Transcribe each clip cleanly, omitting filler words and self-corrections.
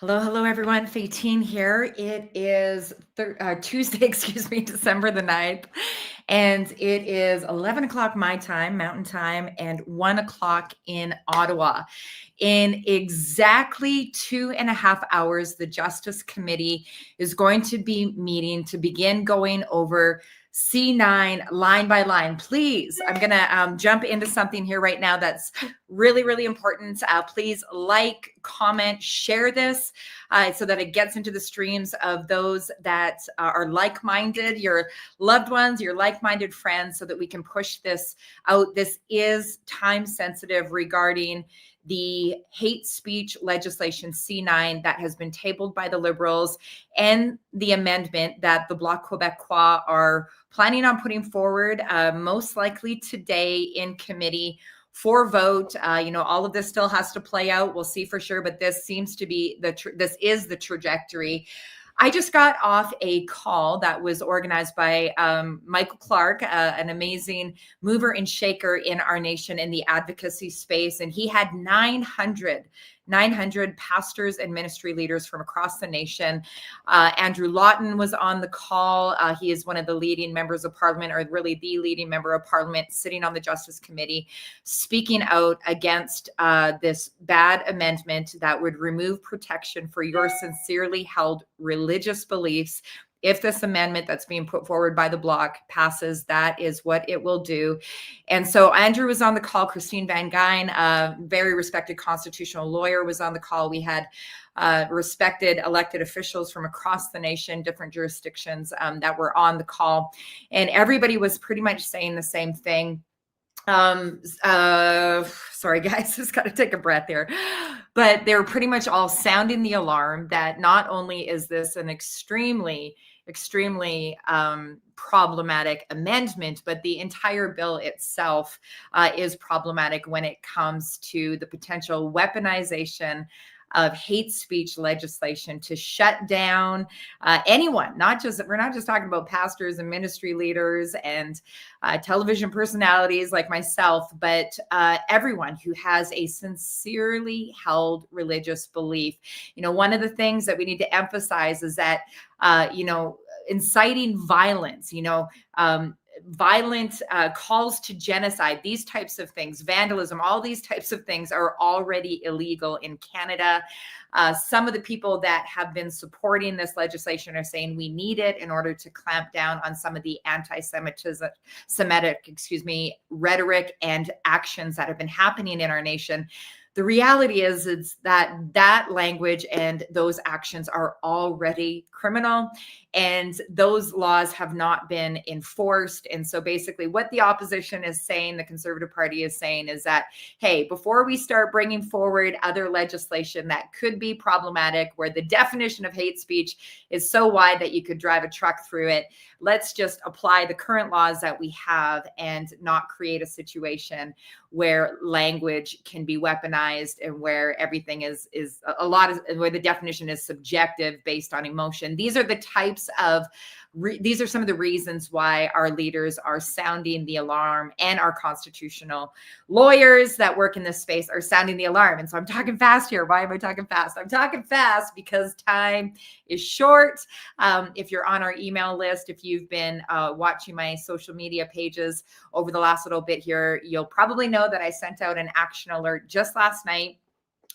Hello, hello, everyone. Fatine here. It is Tuesday, excuse me, December the 9th, and it is 11 o'clock my time, Mountain Time, and 1 o'clock in Ottawa. In exactly 2.5 hours, the Justice Committee is going to be meeting to begin going over C-9 line by line. Please, I'm going to jump into something here right now that's really, really important. Please like, comment, share this so that it gets into the streams of those that are like-minded, your loved ones, your like-minded friends, so that we can push this out. This is time sensitive regarding the hate speech legislation C-9 that has been tabled by the Liberals and the amendment that the Bloc Québécois are planning on putting forward, most likely today in committee for vote. All of this still has to play out. We'll see for sure, but this seems to be this is the trajectory. I just got off a call that was organized by Michael Clark, an amazing mover and shaker in our nation in the advocacy space. And he had 900 pastors and ministry leaders from across the nation. Andrew Lawton was on the call. He is one of the leading members of parliament, or really the leading member of parliament, sitting on the Justice Committee, speaking out against this bad amendment that would remove protection for your sincerely held religious beliefs. If this amendment that's being put forward by the Bloc passes, that is what it will do. And so Andrew was on the call. Christine Van Geyn, a very respected constitutional lawyer, was on the call. We had respected elected officials from across the nation, different jurisdictions that were on the call. And everybody was pretty much saying the same thing. Sorry, guys, just got to take a breath here. But they're pretty much all sounding the alarm that not only is this an extremely problematic amendment, but the entire bill itself is problematic when it comes to the potential weaponization of hate speech legislation to shut down anyone. We're not just talking about pastors and ministry leaders and television personalities like myself, but everyone who has a sincerely held religious belief. One of the things that we need to emphasize is that, inciting violence, violent calls to genocide, these types of things, vandalism, all these types of things are already illegal in Canada. Some of the people that have been supporting this legislation are saying we need it in order to clamp down on some of the anti-Semitic, rhetoric and actions that have been happening in our nation. The reality is that language and those actions are already criminal, and those laws have not been enforced. And so basically what the opposition is saying, the Conservative Party is saying, is that, hey, before we start bringing forward other legislation that could be problematic, where the definition of hate speech is so wide that you could drive a truck through it, let's just apply the current laws that we have and not create a situation where language can be weaponized and where everything is where the definition is subjective based on emotion. These are the types of these are some of the reasons why our leaders are sounding the alarm, and our constitutional lawyers that work in this space are sounding the alarm. And so I'm talking fast here. Why am I talking fast? I'm talking fast because time is short. If you're on our email list, if you've been watching my social media pages over the last little bit here, you'll probably know that I sent out an action alert just last night.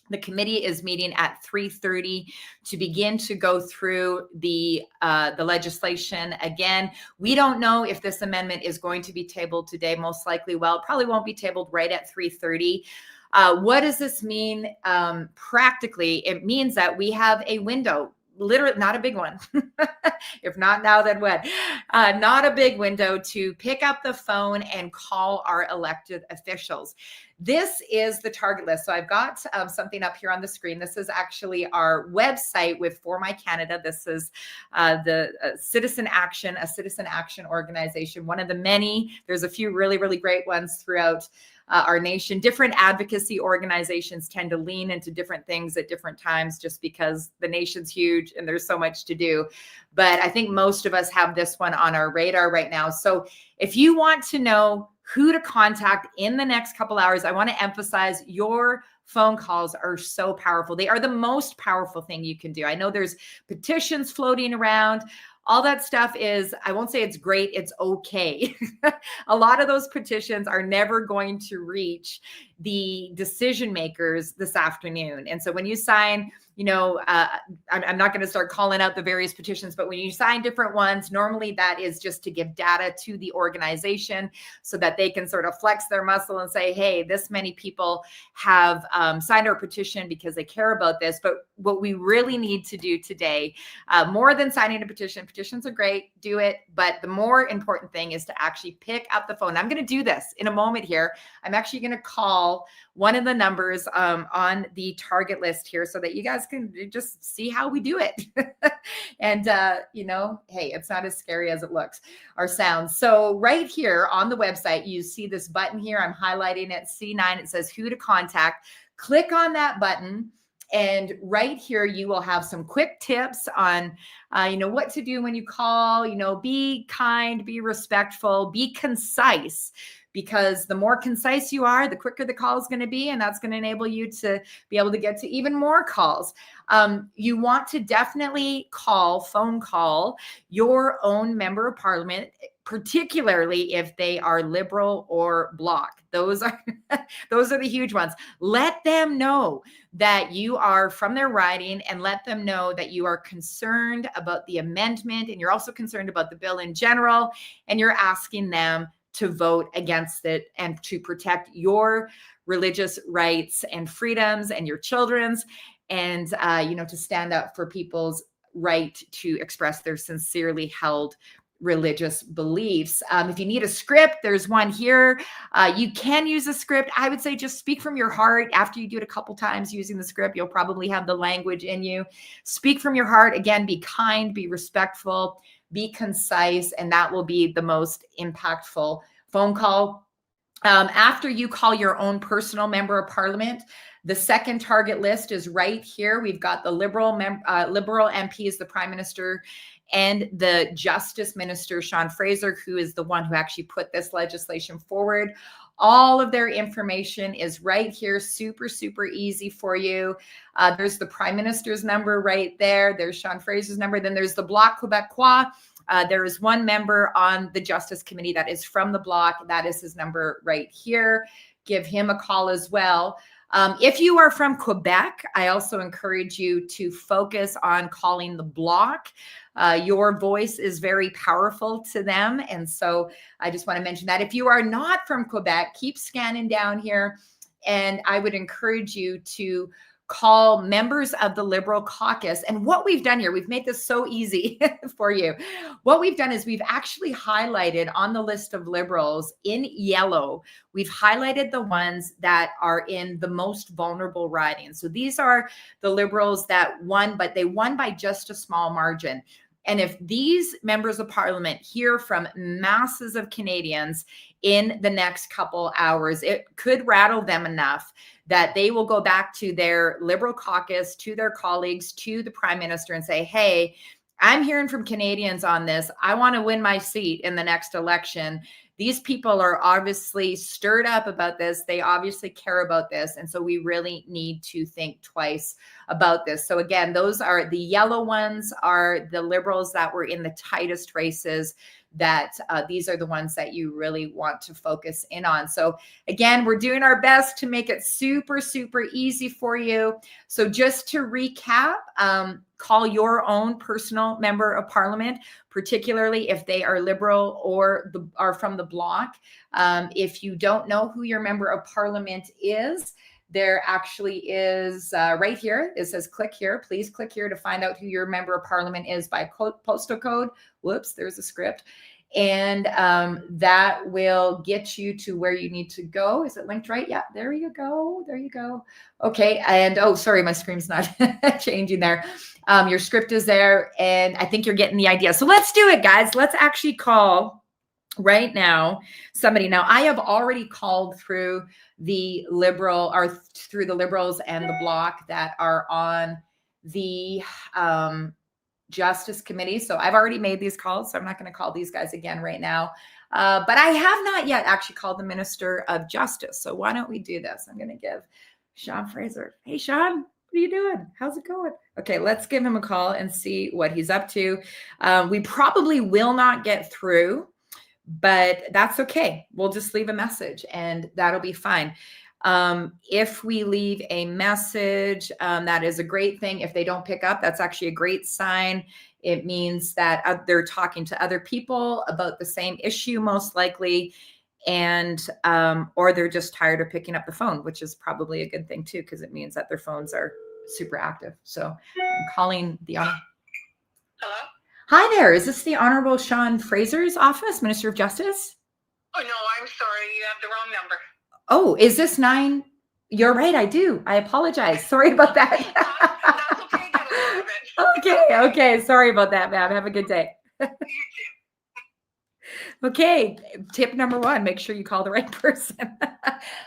The committee is meeting at 3:30 to begin to go through the legislation. Again, we don't know if this amendment is going to be tabled today. Most likely, it probably won't be tabled right at 3:30. What does this mean practically? It means that we have a window, literally not a big one. If not now, then when? Not a big window to pick up the phone and call our elected officials. This is the target list. So I've got something up here on the screen. This is actually our website with For My Canada. This is the Citizen Action, a citizen action organization. One of the many, there's a few really, really great ones throughout our nation. Different advocacy organizations tend to lean into different things at different times just because the nation's huge and there's so much to do. But I think most of us have this one on our radar right now. So if you want to know who to contact in the next couple hours, I want to emphasize your phone calls are so powerful. They are the most powerful thing you can do. I know there's petitions floating around. All that stuff is, I won't say it's great, it's okay. A lot of those petitions are never going to reach the decision makers this afternoon. And so when you sign, I'm not going to start calling out the various petitions, but when you sign different ones, normally that is just to give data to the organization so that they can sort of flex their muscle and say, hey, this many people have signed our petition because they care about this. But what we really need to do today, more than signing a petition, petitions are great, do it. But the more important thing is to actually pick up the phone. I'm going to do this in a moment here. I'm actually going to call one of the numbers on the target list here so that you guys can just see how we do it. And, hey, it's not as scary as it looks or sounds. So right here on the website, you see this button here. I'm highlighting it, C-9. It says who to contact. Click on that button. And right here, you will have some quick tips on, what to do when you call, be kind, be respectful, be concise, because the more concise you are, the quicker the call is going to be. And that's going to enable you to be able to get to even more calls. You want to definitely phone call your own member of parliament, particularly if they are Liberal or Bloc. Those are the huge ones. Let them know that you are from their riding, and let them know that you are concerned about the amendment, and you're also concerned about the bill in general, and you're asking them to vote against it and to protect your religious rights and freedoms and your children's, and to stand up for people's right to express their sincerely held religious beliefs. If you need a script, there's one here. You can use a script. I would say just speak from your heart. After you do it a couple times using the script, you'll probably have the language in you. Speak from your heart. Again, be kind, be respectful, be concise, and that will be the most impactful phone call. After you call your own personal member of parliament, the second target list is right here. We've got the Liberal MPs, the Prime Minister, and the Justice Minister, Sean Fraser, who is the one who actually put this legislation forward. All of their information is right here, super, super easy for you. There's the Prime Minister's number right there. There's Sean Fraser's number. Then there's the Bloc Québécois. There is one member on the Justice Committee that is from the Bloc. That is his number right here. Give him a call as well. If you are from Quebec, I also encourage you to focus on calling the Bloc. Your voice is very powerful to them. And so I just want to mention that. If you are not from Quebec, keep scanning down here. And I would encourage you to call members of the Liberal caucus. And what we've done here, we've made this so easy for you. What we've done is we've actually highlighted on the list of Liberals in yellow, we've highlighted the ones that are in the most vulnerable ridings. So these are the Liberals that won, but they won by just a small margin. And if these members of parliament hear from masses of Canadians in the next couple hours, it could rattle them enough that they will go back to their Liberal caucus, to their colleagues, to the Prime Minister and say, hey, I'm hearing from Canadians on this. I want to win my seat in the next election. These people are obviously stirred up about this. They obviously care about this. And so we really need to think twice about this. So again, those are the yellow ones, are the Liberals that were in the tightest races, that these are the ones that you really want to focus in on. So again, we're doing our best to make it super, super easy for you. So just to recap, call your own personal member of parliament, particularly if they are Liberal or are from the Bloc. If you don't know who your member of parliament is, there actually is right here. It says click here. Please click here to find out who your member of parliament is by postal code. Whoops, there's a script. And that will get you to where you need to go. Is it linked right? Yeah, there you go. There you go. Okay. And oh, sorry, my screen's not changing there. Your script is there, and I think you're getting the idea. So let's do it, guys. Let's actually call right now somebody. Now, I have already called through the Liberals and the Bloc that are on the Justice Committee. So I've already made these calls, so I'm not going to call these guys again right now. But I have not yet actually called the Minister of Justice. So why don't we do this? I'm going to give Sean Fraser. Hey, Sean, what are you doing? How's it going? Okay, let's give him a call and see what he's up to. We probably will not get through, but that's okay. We'll just leave a message and that'll be fine. If we leave a message, that is a great thing. If they don't pick up, that's actually a great sign. It means that they're talking to other people about the same issue, most likely, and or they're just tired of picking up the phone, which is probably a good thing too, because it means that their phones are super active. So I'm calling the honor. Hello? Hi there. Is this the Honorable Sean Fraser's office, Minister of Justice? Oh, no, I'm sorry. You have the wrong number. Oh, is this 9? You're right. I do. I apologize. Sorry about that. That's okay. Get a load of it. Okay. Sorry about that, ma'am. Have a good day. You too. Okay. Tip number 1, make sure you call the right person.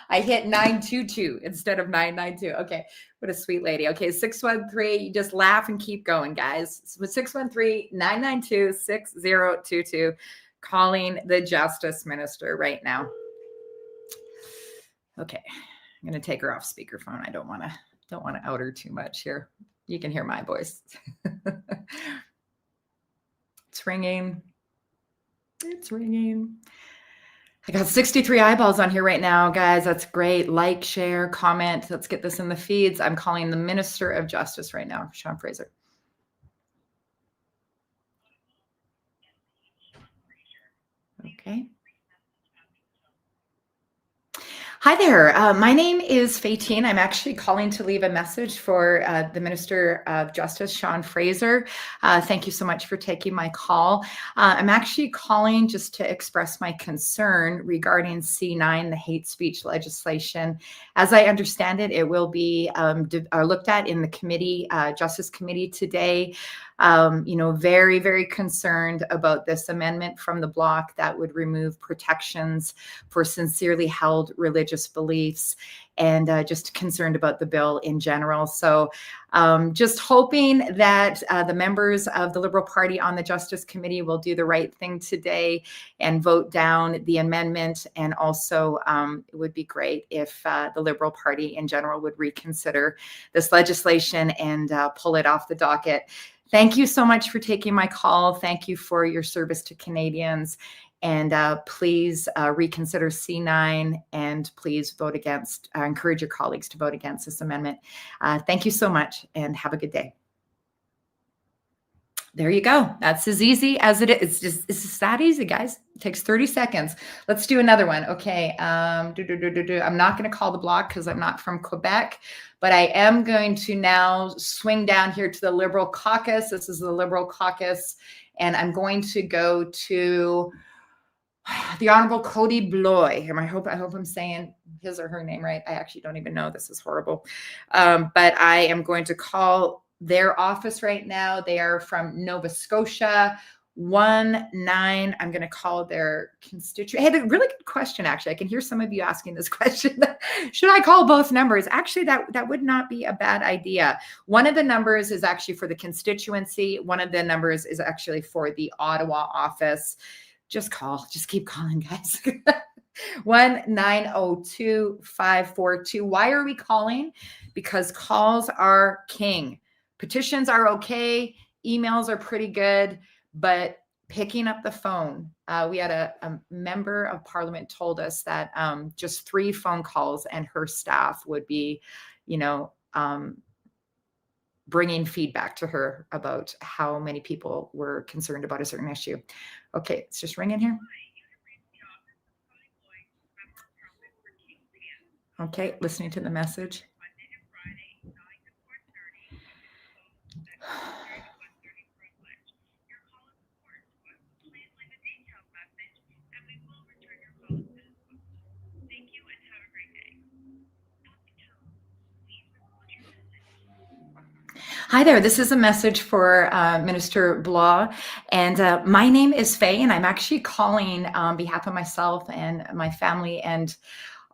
I hit 922 instead of 992. Okay. What a sweet lady. Okay. 613. You just laugh and keep going, guys. With 613-992-6022, calling the Justice Minister right now. Okay. I'm going to take her off speakerphone. I don't want to out her too much here. You can hear my voice. It's ringing. It's ringing. I got 63 eyeballs on here right now, guys. That's great. Like, share, comment. Let's get this in the feeds. I'm calling the Minister of Justice right now, Sean Fraser. Okay. Hi there. My name is Fatine. I'm actually calling to leave a message for the Minister of Justice, Sean Fraser. Thank you so much for taking my call. I'm actually calling just to express my concern regarding C-9, the hate speech legislation. As I understand it, it will be looked at in the committee, Justice Committee today. Very, very concerned about this amendment from the bloc that would remove protections for sincerely held religious beliefs, and just concerned about the bill in general. So just hoping that the members of the Liberal Party on the Justice Committee will do the right thing today and vote down the amendment. And also it would be great if the Liberal Party in general would reconsider this legislation and pull it off the docket. Thank you so much for taking my call. Thank you for your service to Canadians. And please reconsider C-9, and please vote against, encourage your colleagues to vote against this amendment. Thank you so much and have a good day. There you go. That's as easy as it is. It's just that easy, guys. It takes 30 seconds. Let's do another one. Okay. I'm not going to call the block because I'm not from Quebec, but I am going to now swing down here to the Liberal caucus. This is the Liberal caucus, and I'm going to go to the Honorable Cody Bloy. I hope I'm saying his or her name right. I actually don't even know. This is horrible. But I am going to call their office right now. They are from Nova Scotia. 19. I'm going to call their constituent. Hey, a really good question, actually. I can hear some of you asking this question. Should I call both numbers? Actually, that would not be a bad idea. One of the numbers is actually for the constituency. One of the numbers is actually for the Ottawa office. Just keep calling, guys. 1-902-542. Why are we calling? Because calls are king. Petitions are okay. Emails are pretty good, but picking up the phone. We had a member of parliament told us that just 3 phone calls and her staff would be, bringing feedback to her about how many people were concerned about a certain issue. Okay, it's just ringing here. Okay, listening to the message. Hi there. This is a message for Minister Blah, and my name is Faye, and I'm actually calling on behalf of myself and my family and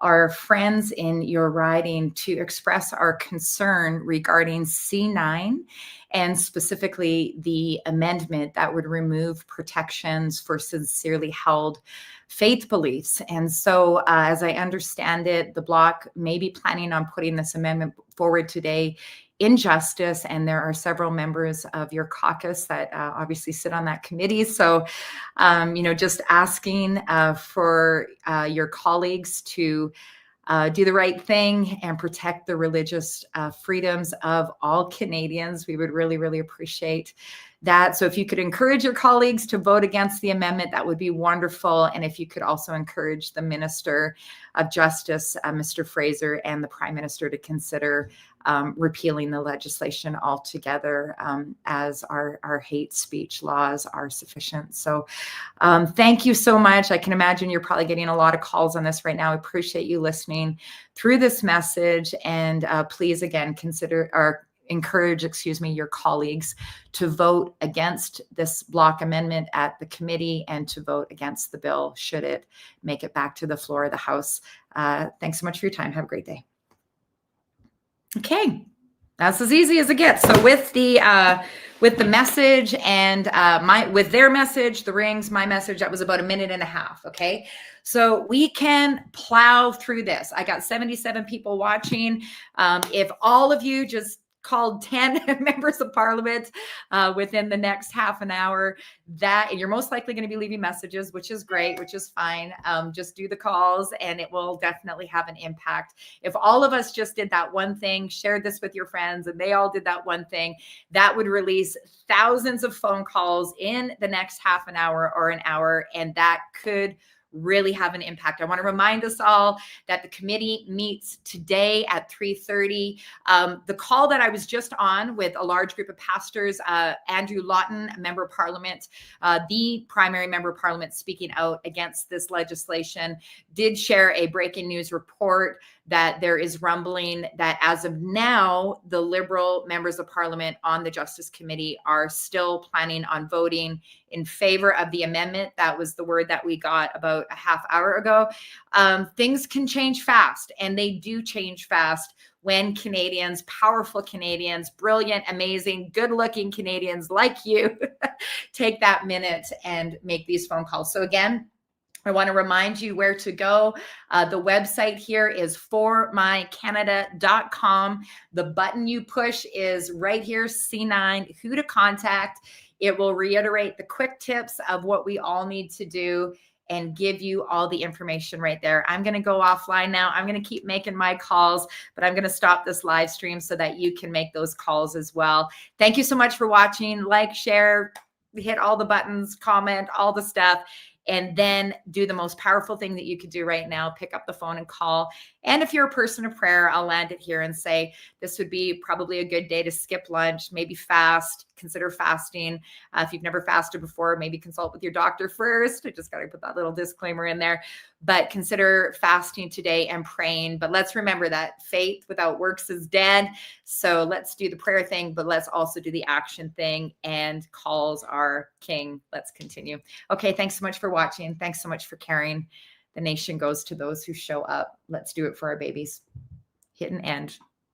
our friends in your riding to express our concern regarding C-9 and specifically the amendment that would remove protections for sincerely held faith beliefs. And so, as I understand it, the bloc may be planning on putting this amendment forward today in justice, and there are several members of your caucus that obviously sit on that committee. So, just asking for your colleagues to do the right thing and protect the religious freedoms of all Canadians. We would really, really appreciate that. So if you could encourage your colleagues to vote against the amendment, that would be wonderful. And if you could also encourage the Minister of Justice, Mr. Fraser, and the Prime Minister to consider repealing the legislation altogether, as our hate speech laws are sufficient. So thank you so much. I can imagine you're probably getting a lot of calls on this right now. I appreciate you listening through this message. And please, again, encourage your colleagues to vote against this block amendment at the committee and to vote against the bill should it make it back to the floor of the House. Thanks so much for your time. Have a great day. Okay, that's as easy as it gets. So with the message and with their message, the rings, my message, that was about 1.5 minutes. Okay, so we can plow through this. I got 77 people watching. If all of you just called 10 members of parliament within the next half an hour, and you're most likely going to be leaving messages, which is great, which is fine. Just do the calls and it will definitely have an impact. If all of us just did that one thing, shared this with your friends, and they all did that one thing, that would release thousands of phone calls in the next half an hour or an hour, and that could really have an impact. I want to remind us all that the committee meets today at 3:30. The call that I was just on with a large group of pastors, Andrew Lawton, a member of parliament, the primary member of parliament speaking out against this legislation, did share a breaking news report that there is rumbling that as of now, the Liberal members of parliament on the Justice Committee are still planning on voting in favor of the amendment. That was the word that we got about a half hour ago. Things can change fast, and they do change fast when Canadians, powerful Canadians, brilliant, amazing, good-looking Canadians like you take that minute and make these phone calls. So again, I want to remind you where to go. The website here is formycanada.com. The button you push is right here, C9, who to contact. It will reiterate the quick tips of what we all need to do and give you all the information right there. I'm going to go offline now. I'm going to keep making my calls, but I'm going to stop this live stream so that you can make those calls as well. Thank you so much for watching. Like, share, hit all the buttons, comment, all the stuff. And then do the most powerful thing that you could do right now, pick up the phone and call. And if you're a person of prayer, I'll land it here and say, this would be probably a good day to skip lunch, maybe fast, consider fasting. If you've never fasted before, maybe consult with your doctor first. I just got to put that little disclaimer in there, but consider fasting today and praying. But let's remember that faith without works is dead. So let's do the prayer thing, but let's also do the action thing, and calls are king. Let's continue. Okay. Thanks so much for watching. Thanks so much for caring. The nation goes to those who show up. Let's do it for our babies. Hit and end.